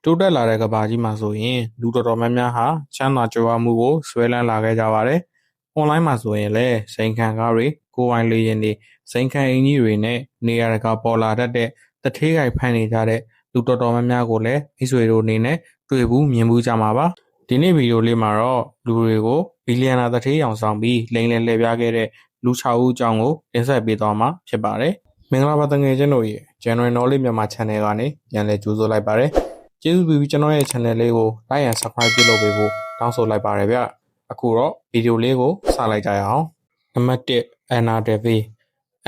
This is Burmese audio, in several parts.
တိုးတက်လာတဲ့ကမ္ဘာကြီးမှာဆိုရင်လူတော်တော်များများဟာချမ်းသာကြွယ်ဝမှုကိုဆွဲလန်းလာခဲ့ကြပါတယ်။ online မှာဆိုရင်လည်းစိန်ခံကားတွေကိုယ်ပိုင်လေယာဉ်တွေစိန်ခံအင်ကြီးတွေနဲ့နေရာတကာပေါ်လာတတ်တဲ့တထေးကိုက်ဖန်နေကြတဲ့လူတော်တော်များများကိုလည်းမိတ်ဆွေတို့အနေနဲ့တွေ့ဘူးမြင်ဘူးကြမှာပါ။ဒီနေ့ဗီဒီယိုလေးမှာတော့လူတွေကိုဘီလီယံနာတထေးအောင်ဆောင်ပြီးလိမ်လည်လှည့်ပြားခဲ့တဲ့လူ6ဦးအကြောင်းကိုတင်ဆက်ပေးသွားမှာဖြစ်ပါတယ်။မင်္ဂလာပါတငယ်ချင်းတို့ရေ General Knowledge မြန်မာ Channel ကနေပြန်လည်ကြိုဆိုလိုက်ပါတယ်။ကျေးဇူးပြုပြီးကျွန်တော်ရဲ့ channel လေးကို like and subscribe ပြုလုပ်ပေးဖို့တောင်းဆိုလိုက်ပါတယ်ဗျ။အခုတော့ဗီဒီယိုလေးကိုစလိုက်ကြရအောင်။နံပါတ်1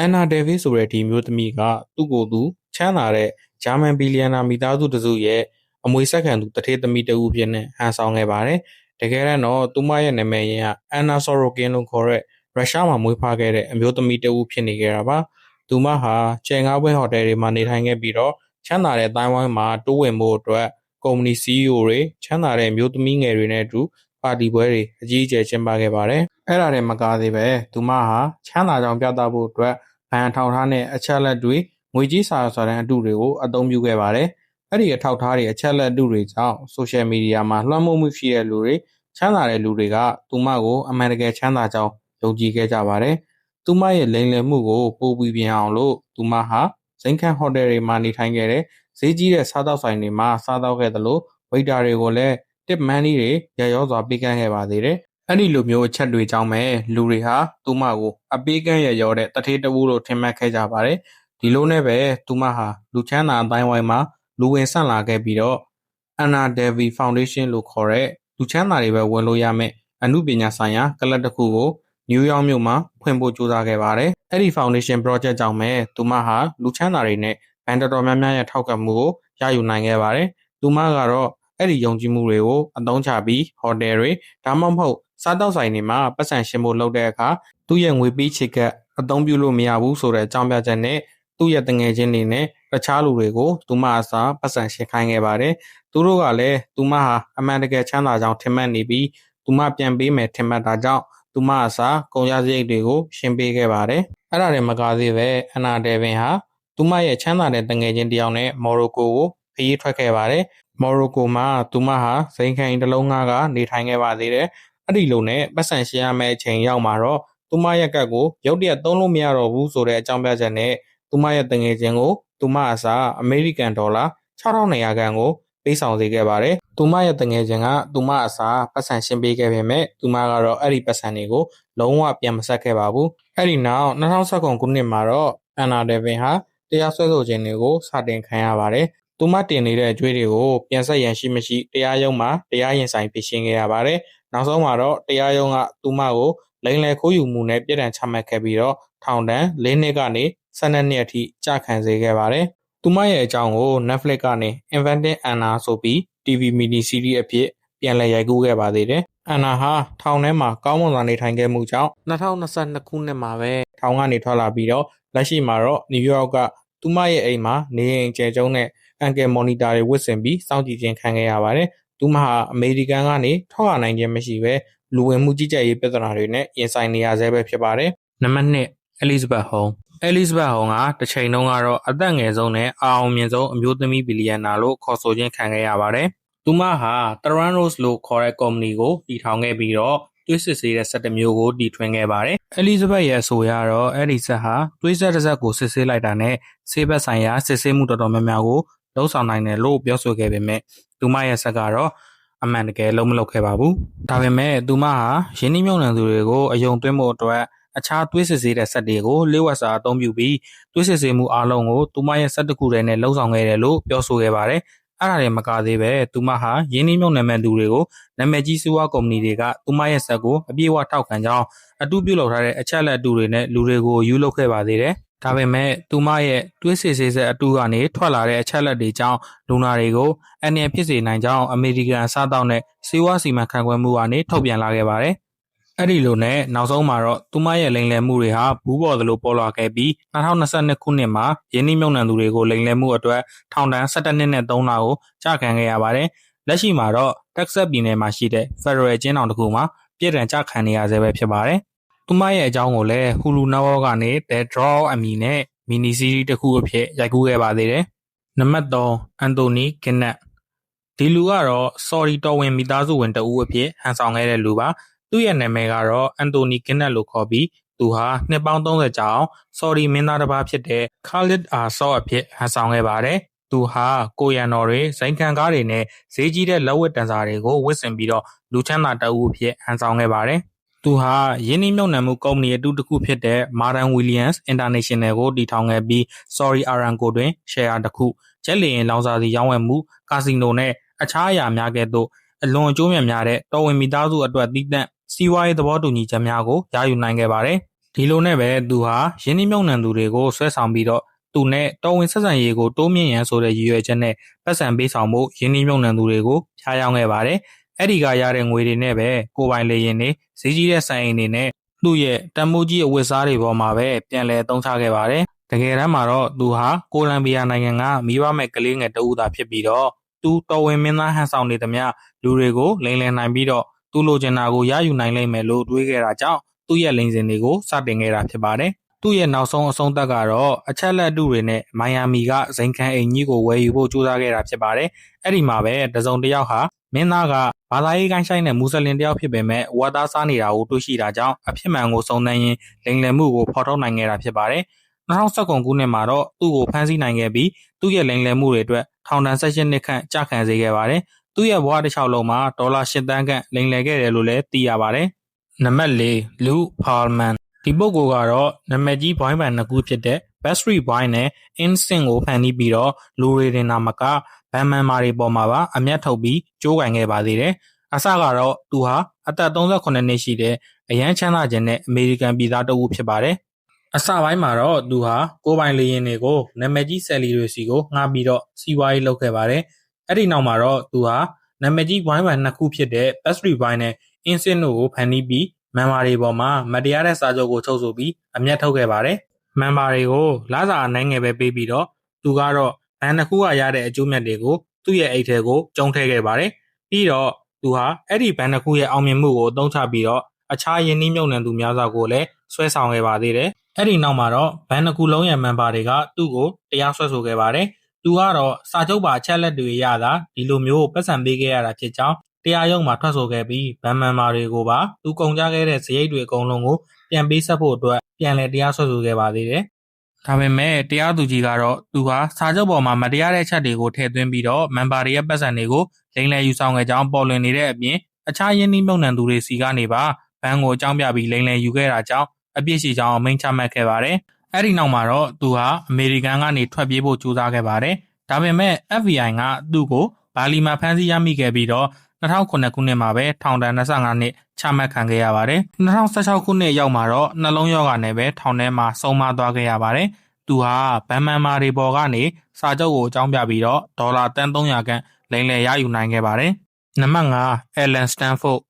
Anna Delvey ဆိုတဲ့ဒီမျိုးသမီးကသူ့ကိုယ်သူချမ်းသာတဲ့ဂျာမန်ဘီလီယံနာမိသားစုတစုရဲ့အမွေဆက်ခံသူတထေးသမီးတဦးဖြစ်နေဟန်ဆောင်ခဲ့ပါတယ်။တကယ်တော့သူမရဲ့နာမည်ရင်းက Anna Sorokin လို့ခေါ်တဲ့ရုရှားမှာမွေးဖွားခဲ့တဲ့အမျိုးသမီးတဦးဖြစ်နေကြတာပါ။သူမဟာကျယ်ငါးပွဲဟိုတယ်တွေမှာနေထိုင်ခဲ့ပြီးတော့ချမ်းသာတဲ့တိုင်းဝိုင်းမှာတိုးဝင်ဖို့အတွက်ကုမ္ပဏီ CEO တွေချမ်းသာတဲ့မျိုးသမီးငယ်တွေနဲ့အတူပါတီပွဲတွေအကြီးအကျယ်ကျင်းပခဲ့ပါတယ်။အဲ့ဒါတွေမကားသေးပဲသူမဟာချမ်းသာကြောင်ပြသဖို့အတွက်ဘဏ်ထောက်ထားတဲ့အချက်လက်တွေငွေကြီးစာရွက်စာတမ်းအတုတွေကိုအသုံးပြုခဲ့ပါတယ်။အဲ့ဒီအထောက်ထားတွေအချက်လက်အတုတွေကြောင့်ဆိုရှယ်မီဒီယာမှာလွှမ်းမိုးမှုရှိတဲ့လူတွေချမ်းသာတဲ့လူတွေကသူမကိုအမှန်တကယ်ချမ်းသာကြောင်ယုံကြည်ခဲ့ကြပါတယ်။သူမရဲ့လိမ်လည်မှုကိုပိုပြီးပြင်အောင်လို့သူမဟာဇိမ်ခံဟိုတယ်တွေမှာနေထိုင်ခဲ့တဲ့ဈေးကြီးတဲ့စားတောက်ဆိုင်တွေမှာစားတောက်ခဲ့သလိုဝိတ်တာတွေကိုလည်းတစ်မန်းကြီးတွေရရောစွာပေးကမ်းခဲ့ပါသေးတယ်။အဲ့ဒီလိုမျိုးအချက်တွေကြောင့်ပဲလူတွေဟာသူမကိုအပေးကမ်းရရောတဲ့တထေးတဝူးလို့ထင်မှတ်ခဲ့ကြပါတယ်။ဒီလိုနဲ့ပဲသူမဟာလူချမ်းသာအတိုင်းဝိုင်းမှာလူဝင်ဆန့်လာခဲ့ပြီးတော့ Anna Delvey Foundation လို့ခေါ်တဲ့လူချမ်းသာတွေပဲဝင်လို့ရမယ့်အမှုပညာဆိုင်ရာကလပ်တစ်ခုကိုနယူးယောက်မြို့မှာဖွင့်ဖို့ကြိုးစားခဲ့ပါတယ်။အဲ့ဒီ Foundation Project ကြောင့်ပဲသူမဟာလူချမ်းသာတွေနဲ့ဘဏ်တော်တော်များများရဲ့ထောက်ခံမှုကိုရယူနိုင်ခဲ့ပါတယ်။သူမကတော့အဲ့ဒီယုံကြည်မှုတွေကိုအသုံးချပြီးဟိုတယ်တွေဒါမှမဟုတ်စားတောက်ဆိုင်တွေမှာပတ်စံရှင်းဖို့လုပ်တဲ့အခါသူ့ရဲ့ငွေပေးချေကအသုံးပြုလို့မရဘူးဆိုတဲ့အကြောင်းပြချက်နဲ့သူ့ရဲ့တငယ်ချင်းတွေနဲ့တခြားလူတွေကိုသူမအစားပတ်စံရှင်းခိုင်းခဲ့ပါတယ်။သူတို့ကလည်းသူမဟာအမှန်တကယ်ချမ်းသာကြောင်ထင်မှတ်နေပြီးသူမပြန်ပေးမယ်ထင်မှတ်တာကြောင့်သူမအစားကုန်ရစရိတ်တွေကိုရှင်းပေးခဲ့ပါတယ်။အဲ့ဒါတွေမကားသေးပဲအနာဒေဗင်ဟာသူမရဲ့ချမ်းသာတဲ့တငယ်ချင်းတယောက်နဲ့မော်ရိုကိုကိုခရီးထွက်ခဲ့ပါတယ်။မော်ရိုကိုမှာသူမဟာဇိမ်ခံတစ်လုံးငါးကနေထိုင်ခဲ့ပါသေးတယ်။အဲ့ဒီလိုနဲ့ပတ်စံရှင်းရမယ့်အချိန်ရောက်မှာတော့သူမရဲ့ကတ်ကိုရုတ်တရက်သုံးလို့မရတော့ဘူးဆိုတဲ့အကြောင်းပြချက်နဲ့သူမရဲ့တငယ်ချင်းကိုသူမအစားအမေရိကန်ဒေါ်လာ6200ခန့်ကိုပေးဆောင်စေခဲ့ပါတယ်။သူမရဲ့တငယ်ချင်းကသူမအစားပတ်စံရှင်းပေးခဲ့ပေမဲ့သူမကတော့အဲ့ဒီပတ်စံတွေကိုလုံးဝပြန်မဆက်ခဲ့ပါဘူး။အဲ့ဒီနောက်2019ခုနှစ်မှာတော့အန်နာဒေဗင်ဟာတရားစွဲဆိုခြင်းတွေကိုစတင်ခံရပါတယ်။သူမတင်နေတဲ့အကျွေးတွေကိုပြန်ဆက်ရန်ရှိမရှိတရားရုံးမှာတရားရင်ဆိုင်ဖြေရှင်းခဲ့ရပါတယ်။နောက်ဆုံးမှာတော့တရားရုံးကသူမကိုလိမ်လည်ခိုးယူမှုနဲ့ပြည်ထောင်ချမှတ်ခဲ့ပြီးတော့ထောင်ဒဏ်4နှစ်ကနေ12နှစ်အထိကြာခံစေခဲ့ပါတယ်။သူမရဲ့အကြောင်းကို Netflix ကနေ Inventing Anna ဆိုပြီး TV mini series အဖြစ်ပြန်လည်ရိုက်ကူးခဲ့ပါသေးတယ်။ Anna ဟာထောင်ထဲမှာကောင်းမွန်စွာနေထိုင်ခဲ့မှုကြောင့်2022ခုနှစ်မှာပဲထောင်ကနေထွက်လာပြီးတော့လက်ရှိမှာတော့နယူးယောက်ကသူမရဲ့အိမ်မှာနေအိမ်ကျယ်ကျုံနဲ့အန်ကယ်မော်နီတာတွေဝတ်ဆင်ပြီးစောင့်ကြည့်ခြင်းခံခဲ့ရပါတယ်။သူမဟာအမေရိကန်ကနေထွက်လာနိုင်ခြင်းမရှိဘဲလူဝင်မှုကြီးကြပ်ရေးပြဿနာတွေနဲ့ရင်ဆိုင်နေရဆဲပဲဖြစ်ပါတယ်။နံပါတ်2 Elizabeth Holmes ကတစ်ချိန်တုန်းကတော့အသက်ငယ်ဆုံးနဲ့အောင်မြင်ဆုံးအမျိုးသမီးဘီလီယံနာလို့ခေါ်ဆိုခြင်းခံခဲ့ရပါတယ်။သူမဟာ Theranos လို့ခေါ်တဲ့ကုမ္ပဏီကိုတည်ထောင်ခဲ့ပြီးတော့သွေးစစ်ဆေးတဲ့စက်တစ်မျိုးကိုတီထွင်ခဲ့ပါတယ်။ Elizabeth ရဲ့အဆိုအရတော့အဲ့ဒီစက်ဟာသွေးစက်တစ်စက်ကိုစစ်ဆေးလိုက်တာနဲ့ဆေးဘက်ဆိုင်ရာစစ်ဆေးမှုတော်တော်များများကိုလှုပ်ဆောင်နိုင်တယ်လို့ပြောဆိုခဲ့ပေမဲ့သူမရဲ့စက်ကတော့အမှန်တကယ်လုံးမလုပ်ခဲ့ပါဘူး။ဒါပေမဲ့သူမဟာယင်းနှိမ့်မြုံနှံသူတွေကိုအယုံသွင်းဖို့အတွက်အခြားသွေးစစ်ဆေးတဲ့စက်တွေကိုလျှို့ဝှက်စာအသုံးပြုပြီးသွေးစစ်ဆေးမှုအားလုံးကိုသူမရဲ့စက်တစ်ခုတည်းနဲ့လှုပ်ဆောင်ခဲ့တယ်လို့ပြောဆိုခဲ့ပါတယ်။အဲ့ဒါတွေမကသေးပဲသူမဟာယင်းနှိမ့်မြုံနှံမဲ့သူတွေကိုနာမည်ကြီးစီးပွားကုမ္ပဏီတွေကသူမရဲ့စက်ကိုအပြည့်အဝထောက်ခံကြောင်းအတူပြုလုပ်ထားတဲ့အချက်လက်အတူတွေနဲ့လူတွေကိုယူလုပ်ခဲ့ပါသေးတယ်။ဒါပေမဲ့သူမရဲ့သွေးစစ်ဆေးစက်အတူကနေထွက်လာတဲ့အချက်လက်တွေကြောင့်လူနာတွေကိုအန္တရာယ်ဖြစ်စေနိုင်ကြောင်းအမေရိကန်အစားအသောက်နဲ့စီးပွားစီမံခန့်ခွဲမှုကနေထုတ်ပြန်လာခဲ့ပါတယ်။အဲ့ဒီလိုနဲ့နောက်ဆုံးမှာတော့သူမရဲ့လိမ်လည်မှုတွေဟာဘူးပေါ်သလိုပေါ်လာခဲ့ပြီး2022ခုနှစ်မှာယင်းနှိမ့်မြုံနှံသူတွေကိုလိမ်လည်မှုအတွက်ထောင်ဒဏ်17နှစ်နဲ့3လကိုကြာခံခဲ့ရပါတယ်။လက်ရှိမှာတော့ Texas ပြည်နယ်မှာရှိတဲ့ Federal ကျင်းထောင်တစ်ခုမှာပြည်ထန်ကြာခံနေရဆဲပဲဖြစ်ပါတယ်။သူမရဲ့အကြောင်းကိုလည်း Hulu Network ကနေ The Draw အမည်နဲ့ mini series တစ်ခုအဖြစ်ရိုက်ကူးခဲ့ပါသေးတယ်။နံပါတ်3 Anthony Kinnett ဒီလူကတော့ Sorry တော်ဝင်မိသားစုဝင်တဦးအဖြစ်ဟန်ဆောင်ခဲ့တဲ့လူပါသူ့ရဲ့နာမည်ကတော့အန်တိုနီဂင်းနက်လို့ခေါ်ပြီးသူဟာနှစ်ပေါင်း30ကြာအောင် Sorry မင်းသားတစ်ပါးဖြစ်တဲ့ Khalid Arsaw အဖြစ်ဟန်ဆောင်ခဲ့ပါတယ်သူဟာကိုရန်တော်တွေဇိမ်ခံကားတွေနဲ့ဈေးကြီးတဲ့လက်ဝတ်တန်စာတွေကိုဝတ်ဆင်ပြီးတော့လူချမ်းသာတအုပ်အဖြစ်ဟန်ဆောင်ခဲ့ပါတယ်သူဟာယင်းနှိမ့်မြုပ်နှံမှုကုမ္ပဏီအတူတစ်ခုဖြစ်တဲ့ Martin Williams International ကိုတည်ထောင်ခဲ့ပြီး Sorry Aramco တွင် share တစ်ခုကျက်လီရင်လောင်စာစီရောင်းဝယ်မှုကာစီနိုနဲ့အခြားအရာများကဲ့သို့အလွန်အကျိုးမြတ်များတဲ့တော်ဝင်မိသားစုအတွက်တည်တံ့စီးပွားရေးသဘောတူညီချက်များကိုရယူနိုင်ခဲ့ပါတယ်ဒီလိုနဲ့ပဲသူဟာယင်းနှိမ့်မြုပ်နှံသူတွေကိုဆွဲဆောင်ပြီးတော့သူနဲ့တော်ဝင်ဆက်ဆံရေးကိုတိုးမြင့်ရန်ဆိုတဲ့ရည်ရွယ်ချက်နဲ့ပတ်စံပေးဆောင်မှုယင်းနှိမ့်မြုပ်နှံသူတွေကိုဖျားယောင်းခဲ့ပါတယ်အဲ့ဒီကရတဲ့ငွေတွေနဲ့ပဲကိုပိုင်လေရင်တွေဈေးကြီးတဲ့ဆိုင်အိမ်တွေနဲ့သူ့ရဲ့တန်မိုးကြီးအဝတ်စားတွေပေါ်မှာပဲပြန်လည်သုံးချခဲ့ပါတယ်တကယ်တမ်းမှာတော့သူဟာကိုလံဘီယာနိုင်ငံကမိဘမဲ့ကလေးငယ်တဦးသာဖြစ်ပြီးတော့သူတော်ဝင်မင်းသားဟန်ဆောင်နေသမျှလူတွေကိုလိမ်လည်နိုင်ပြီးတော့သူလိုချင်တာကိုရယူနိုင်လိမ့်မယ်လို့တွေးခဲ့တာကြောင့်သူ့ရဲ့လိမ်စင်တွေကိုစတင်ခဲ့တာဖြစ်ပါတယ်သူ့ရဲ့နောက်ဆုံးအဆုံးသက်ကတော့အချက်လက်တူတွေနဲ့မိုင်ယာမီကဇိမ်ခံအိမ်ကြီးကိုဝယ်ယူဖို့ကြိုးစားခဲ့တာဖြစ်ပါတယ်အဲ့ဒီမှာပဲတစုံတစ်ယောက်ဟာမင်းသားကဘာသာရေးကိုင်းဆိုင်တဲ့မူဆလင်တယောက်ဖြစ်ပေမဲ့ဝတ်သားစားနေတာကိုတွေ့ရှိတာကြောင့်အဖြစ်မှန်ကိုစုံစမ်းရင်းလိမ်လည်မှုကိုဖော်ထုတ်နိုင်ခဲ့တာဖြစ်ပါတယ်2019ခုနှစ်မှာတော့သူ့ကိုဖမ်းဆီးနိုင်ခဲ့ပြီးသူ့ရဲ့လိမ်လည်မှုတွေအတွက်ထောင်ဒဏ်18နှစ်ခန့်ကြာခံစေခဲ့ပါတယ်။သူ့ရဲ့ဘဝတစ်လျှောက်လုံးမှာဒေါ်လာ8သန်းခန့်လိမ်လည်ခဲ့တယ်လို့လည်းသိရပါတယ်။နံပါတ်4လူဖာလ်မန်ဒီပုဂ္ဂိုလ်ကတော့နာမည်ကြီးဘွိုင်းပန်နှစ်ခုဖြစ်တဲ့ Backstreet Boys နဲ့ Instinct ကိုဖန်တီးပြီးတော့လူတွေတင်နာမကဘန်မန်မာတွေပေါ်မှာပါအမျက်ထုတ်ပြီးကြိုးကင်ခဲ့ပါသေးတယ်။အစကတော့သူဟာအသက်38နှစ်ရှိတဲ့အရန်ချမ်းသာခြင်းနဲ့အမေရိကန်ပြည်သားတဦးဖြစ်ပါတယ်။အစပိုင်းမှာတော့သူဟာကိုပိုင်လေရင်တွေကိုနာမည်ကြီးဆယ်လီတွေစီကိုငှားပြီးတော့စီးပွားရေးလုပ်ခဲ့ပါတယ်။အဲ့ဒီနောက်မှာတော့သူဟာနာမည်ကြီးဝိုင်းဝန်းနှစ်ခုဖြစ်တဲ့ Backstreet Boys နဲ့ Instinct တို့ကိုဖန်တီးပြီးမန်မာတွေပေါ်မှာမတရားတဲ့စာချုပ်ကိုချုပ်ဆိုပြီးအမျက်ထုတ်ခဲ့ပါတယ်။မန်မာတွေကိုလစာအနိုင်ငယ်ပဲပေးပြီးတော့သူကတော့ဘန်နှစ်ခုကရတဲ့အကျိုးမြတ်တွေကိုသူ့ရဲ့အိတ်ထဲကိုကျုံထည့်ခဲ့ပါတယ်။ပြီးတော့သူဟာအဲ့ဒီဘန်နှစ်ခုရဲ့အောင်မြင်မှုကိုအသုံးချပြီးတော့အခြားယင်းနှိမ့်မြုပ်နှံသူများစွာကိုလည်းဆွဲဆောင်ခဲ့ပါသေးတယ်။အဲ့ဒီနောက်မှာတော့ဘန်နှစ်ခုလုံးရဲ့မန်ပါတွေကသူ့ကိုတရားစွဲဆိုခဲ့ပါတယ်။သူကတော့စာချုပ်ပါအချက်လက်တွေရတာဒီလိုမျိုးပတ်စံပေးခဲ့ရတာဖြစ်ကြောင်းတရားရုံးမှာထွက်ဆိုခဲ့ပြီးဗန်မန်မာတွေကိုပါသူကုန်ကြခဲ့တဲ့စရိတ်တွေအကုန်လုံးကိုပြန်ပေးဆက်ဖို့အတွက်ပြန်လည်တရားစွဲဆိုခဲ့ပါသေးတယ်။ဒါပေမဲ့တရားသူကြီးကတော့သူဟာစာချုပ်ပေါ်မှာမတရားတဲ့အချက်တွေကိုထည့်သွင်းပြီးတော့မန်ပါတွေရဲ့ပတ်စံတွေကိုလိမ်လည်ယူဆောင်ခဲ့ကြောင်းပေါ်လွင်နေတဲ့အပြင်အခြားယင်းနှိမ့်မြုပ်နှံသူတွေစီကနေပါဘန်ကိုအကြောင်းပြပြီးလိမ်လည်ယူခဲ့တာကြောင့်အပြစ်ရှိကြောင်းအမိန့်ချမှတ်ခဲ့ပါတယ်။အဲ့ဒီနောက်မှာတော့သူဟာအမေရိကန်ကနေထွက်ပြေးဖို့ကြိုးစားခဲ့ပါတယ်။ဒါပေမဲ့ FBI ကသူ့ကိုဘာလီမှာဖမ်းဆီးရမိခဲ့ပြီးတော့2009ခုနှစ်မှာပဲထောင်ဒဏ်25နှစ်ချမှတ်ခံခဲ့ရပါတယ်။2016ခုနှစ်ရောက်မှာတော့နှလုံးရောဂါနဲ့ပဲထောင်ထဲမှာဆုံးမသွားခဲ့ရပါတယ်။သူဟာဘန်မန်မာတွေပေါ်ကနေစာချုပ်ကိုအကြောင်းပြပြီးတော့ဒေါ်လာတန်300ခန့်လိမ်လည်ရယူနိုင်ခဲ့ပါတယ်။နံပါတ်5 Alan Stanford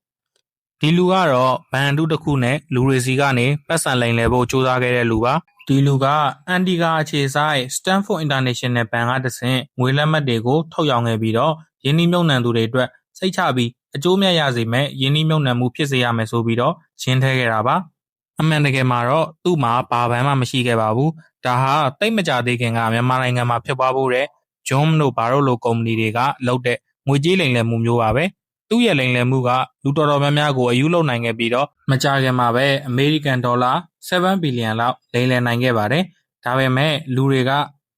ဒီလူကတော့ဘန်တူတစ်ခုနဲ့လူတွေစီကနေပတ်စံလိမ်လည်ဖို့ကြိုးစားခဲ့တဲ့လူပါဒီလူကအန်တီကာအခြေဆိုင် Stanford International ဘဏ်ကတဆင့်ငွေလက်မှတ်တွေကိုထုတ်ရောင်းခဲ့ပြီးတော့ယင်းနှိမ့်မြုပ်နှံသူတွေအတွက်စိတ်ချပြီးအကျိုးမြတ်ရစေမဲ့ယင်းနှိမ့်မြုပ်နှံမှုဖြစ်စေရမယ်ဆိုပြီးတော့ရှင်းထဲခဲ့တာပါအမှန်တကယ်မှာတော့သူ့မှာဘာဘန်မှမရှိခဲ့ပါဘူးဒါဟာတိတ်မကြသေးခင်ကမြန်မာနိုင်ငံမှာဖြစ်ပွားဖို့တဲ့ John တို့ဘာလို့လိုကုမ္ပဏီတွေကလုပ်တဲ့ငွေကြေးလိမ်လည်မှုမျိုးပါပဲသူ့ရဲ့လိမ်လည်မှုကလူတော်တော်များများကိုအယူလုပ်နိုင်ခဲ့ပြီးတော့မကြာခင်မှာပဲအမေရိကန်ဒေါ်လာ7ဘီလီယံလောက်လိမ်လည်နိုင်ခဲ့ပါတယ်။ဒါပေမဲ့လူတွေ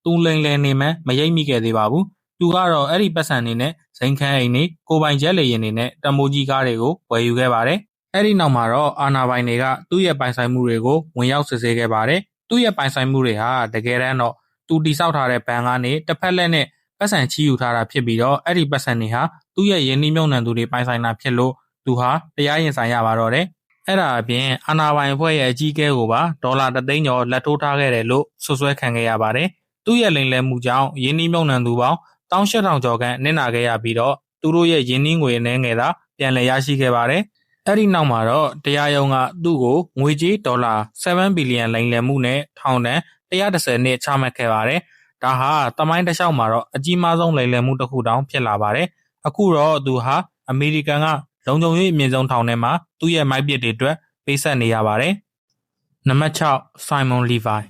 ကသူလိမ်လည်နေမှမရိပ်မိခဲ့သေးပါဘူး။သူကတော့အဲ့ဒီပတ်စံနေနဲ့ဇိမ်ခန်းအိမ်တွေကိုပိုင်ကျက်လေရင်တွေနဲ့တမိုးကြီးကားတွေကိုဝယ်ယူခဲ့ပါတယ်။အဲ့ဒီနောက်မှာတော့အာနာပိုင်တွေကသူ့ရဲ့ပိုင်ဆိုင်မှုတွေကိုဝင်ရောက်စစ်ဆေးခဲ့ပါတယ်။သူ့ရဲ့ပိုင်ဆိုင်မှုတွေဟာတကယ်တမ်းတော့သူတိစောက်ထားတဲ့ဘဏ်ကနေတစ်ဖက်လက်နဲ့ပတ်စံချီယူထားတာဖြစ်ပြီးတော့အဲ့ဒီပတ်စံတွေဟာသူ့ရဲ့ယင်းနှိမ့်မြုပ်နှံသူတွေပိုင်ဆိုင်တာဖြစ်လို့သူဟာတရားရင်ဆိုင်ရပါတော့တယ်။အဲ့ဒါအပြင်အာနာပိုင်အဖွဲ့ရဲ့အကြီးအကဲကိုပါဒေါ်လာ3သိန်းကျော်လက်ထိုးထားခဲ့တယ်လို့ဆွဆွဲခံခဲ့ရပါတယ်။သူ့ရဲ့လိမ်လည်မှုကြောင့်ယင်းနှိမ့်မြုပ်နှံသူပေါင်း18000ကျော်ခန့်နစ်နာခဲ့ရပြီးတော့သူတို့ရဲ့ယင်းနှိမ့်ငွေအနေငယ်သာပြန်လည်ရရှိခဲ့ပါတယ်။အဲ့ဒီနောက်မှာတော့တရားရုံးကသူ့ကိုငွေကြေးဒေါ်လာ7ဘီလီယံလိမ်လည်မှုနဲ့ထောင်ဒဏ်130နှစ်ချမှတ်ခဲ့ပါတယ်။ဒါဟာတမိုင်းတစ်လျှောက်မှာတော့အကြီးမားဆုံးလိမ်လည်မှုတစ်ခုတောင်ဖြစ်လာပါတယ်။အခုတော့သူဟာအမေရိကန်ကလုံခြုံရေးအမြင့်ဆုံးထောင်ထဲမှာသူ့ရဲ့မိုက်ပစ်တွေအတွက်ပေးဆက်နေရပါတယ်။နံပါတ်6 Simon Levi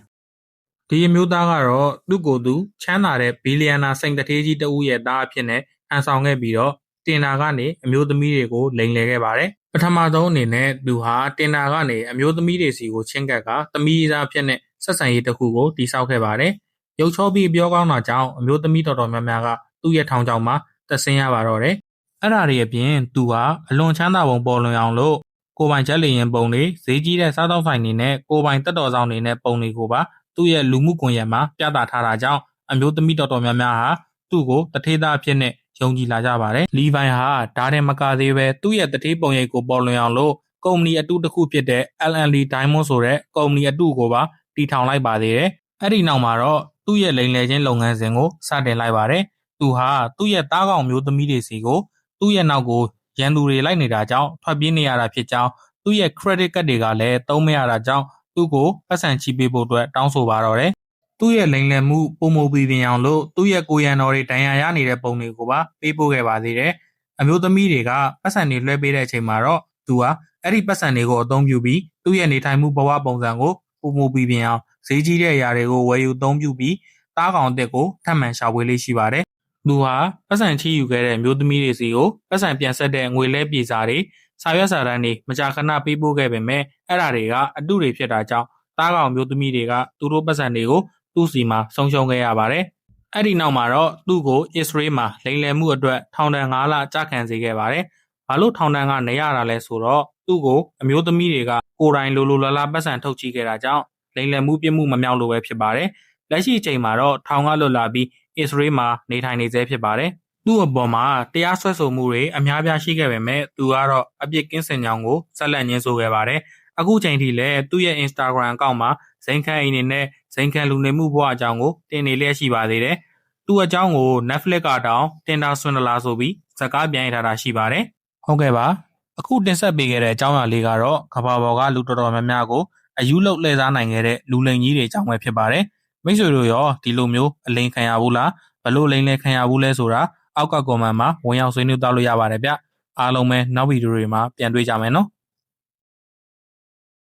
ဒီအမျိုးသားကတော့သူ့ကိုယ်သူချမ်းသာတဲ့ဘီလီယံနာစိန်တထေးကြီးတဦးရဲ့သားအဖြစ်နဲ့ ဟန်ဆောင်ခဲ့ပြီးတော့တင်တာကနေအမျိုးသမီးတွေကိုလိမ်လည်ခဲ့ပါတယ်ပထမဆုံးအနေနဲ့သူဟာတင်တာကနေအမျိုးသမီးတွေစီကိုချင်းကပ်ကသမီးသားဖြစ်တဲ့ဆက်ဆံရေးတစ်ခုကိုတည်ဆောက်ခဲ့ပါတယ်ရုပ်ချောပြီးပြောကောင်းတာကြောင့်အမျိုးသမီးတော်တော်များများကသူ့ရဲ့ထောင်ချောင်းမှာတက်ဆင်းရပါတော့တယ်အဲ့ဒါတွေအပြင်သူဟာအလွန်ချမ်းသာပုံပေါ်လွင်အောင်လို့ကိုပိုင်ချက်လျင်ပုံတွေဈေးကြီးတဲ့စားတောက်ဆိုင်တွေနဲ့ကိုပိုင်တက်တော်ဆောင်တွေနဲ့ပုံတွေကိုပါသူ့ရဲ့လူမှုကွန်ရက်မှာပြသထားတာကြောင့်အမျိုးသမီးတော်တော်များများဟာသူ့ကိုတထေးသားအဖြစ်နဲ့ယုံကြည်လာကြပါတယ်လီဗိုင်ဟာဒါတဲ့မကသေးပဲသူ့ရဲ့တထေးပုံရိပ်ကိုပေါ်လွင်အောင်လို့ကုမ္ပဏီအတုတစ်ခုဖြစ်တဲ့ LND Diamond ဆိုတဲ့ကုမ္ပဏီအတုကိုပါတည်ထောင်လိုက်ပါသေးတယ်အဲ့ဒီနောက်မှာတော့သူ့ရဲ့လိမ်လည်ခြင်းလုပ်ငန်းစဉ်ကိုစတင်လိုက်ပါတယ်သူဟာသူ့ရဲ့တားကောင်မျိုးသမီးတွေစီကိုသူ့ရဲ့နောက်ကိုရန်သူတွေလိုက်နေတာကြောင့်ထွက်ပြေးနေရတာဖြစ်ကြောင်းသူ့ရဲ့ credit card တွေကလည်းသုံးမရတာကြောင့်သူ့ကိုပတ်စံချီပေးဖို့အတွက်တောင်းဆိုပါတော့တယ်သူ့ရဲ့လိမ်လည်မှုပုံမူပြီးပြင်အောင်လို့သူ့ရဲ့ကိုရန်တော်တွေဒဏ်ရာရနေတဲ့ပုံတွေကိုပါပေးပို့ခဲ့ပါသေးတယ်အမျိုးသမီးတွေကပတ်စံတွေလွှဲပေးတဲ့အချိန်မှာတော့သူဟာအဲ့ဒီပတ်စံတွေကိုအသုံးပြုပြီးသူ့ရဲ့နေထိုင်မှုဘဝပုံစံကိုပုံမူပြီးပြင်အောင်ဈေးကြီးတဲ့အရာတွေကိုဝယ်ယူသုံးပြုပြီးတားကောင်အစ်ကိုထပ်မံရှာဖွေလေးရှိပါတယ်သူဟာပတ်စံချီယူခဲ့တဲ့မျိုးသမီးတွေစီကိုပတ်စံပြန်ဆက်တဲ့ငွေလဲပြေစာတွေစာရွက်စာတမ်းတွေမကြာခဏပေးပို့ခဲ့ပေမဲ့အဲ့ဒါတွေကအတုတွေဖြစ်တာကြောင့်တားကောင်မျိုးသမီးတွေကသူတို့ပတ်စံတွေကိုသူ့စီမှာဆုံးရှုံးခဲ့ရပါတယ်။အဲ့ဒီနောက်မှာတော့သူ့ကိုအစ္စရေးမှာလိမ်လည်မှုအတွက်ထောင်ဒဏ်9လကြာခံစေခဲ့ပါတယ်။ဘာလို့ထောင်ဒဏ်ကနေရတာလဲဆိုတော့သူ့ကိုအမျိုးသမီးတွေကကိုယ်တိုင်လိုလိုလားလားပတ်စံထုတ်ချီခဲ့တာကြောင့်လိမ်လည်မှုပြစ်မှုမမြောက်လို့ပဲဖြစ်ပါတယ်။လက်ရှိအချိန်မှာတော့ထောင်ကလွတ်လာပြီးအစ္စရေးမှာနေထိုင်နေဆဲဖြစ်ပါတယ်။သူ့အပေါ်မှာတရားစွဲဆိုမှုတွေအများပြားရှိခဲ့ပေမဲ့သူကတော့အပြစ်ကင်းစင်ကြောင်းကိုဆက်လက်ညှင်းဆိုခဲ့ပါတယ်။အခုချိန်ထိလည်းသူ့ရဲ့ Instagram အကောင့်မှာဇိမ်ခံအိမ်နေနဲ့ဇိမ်ခံလူနေမှုဘဝအကြောင်းကိုတင်နေလျက်ရှိပါသေးတယ်။သူ့အကြောင်းကို Netflix ကတောင်တင်တာဆွန်ဒလာဆိုပြီးဇာတ်ကားပြန်ရထားတာရှိပါတယ်။ဟုတ်ကဲ့ပါ။အခုတင်ဆက်ပေးခဲ့တဲ့အကြောင်းအရာလေးကတော့ကမ္ဘာပေါ်ကလူတော်တော်များများကိုအယူလောက်လှည့်စားနိုင်ခဲ့တဲ့လူလိမ်ကြီးတွေအကြောင်းပဲဖြစ်ပါတယ်။မိတ်ဆွေတို့ရောဒီလိုမျိုးအလိမ်ခံရဘူးလားဘလို့လိမ်လဲခံရဘူးလဲဆိုတာအောက်ကကွန်မန့်မှာဝင်ရောက်ဆွေးနွေးသွားလို့ရပါတယ်ဗျ။အားလုံးပဲနောက်ဗီဒီယိုတွေမှာပြန်တွေ့ကြမယ်နော်။